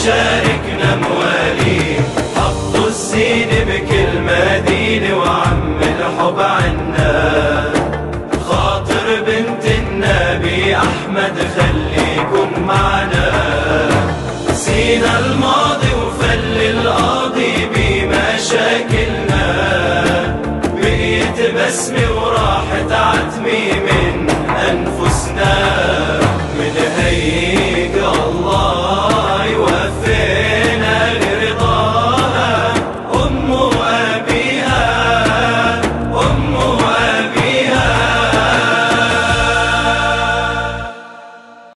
شاركنا مواليد، حطوا الزين بكل مدينة وعم الحب عنا. خاطر بنت النبي أحمد خليكم معنا، نسينا الماضي وفل القاضي بمشاكلنا، بقيت بسمة وراحت عتمي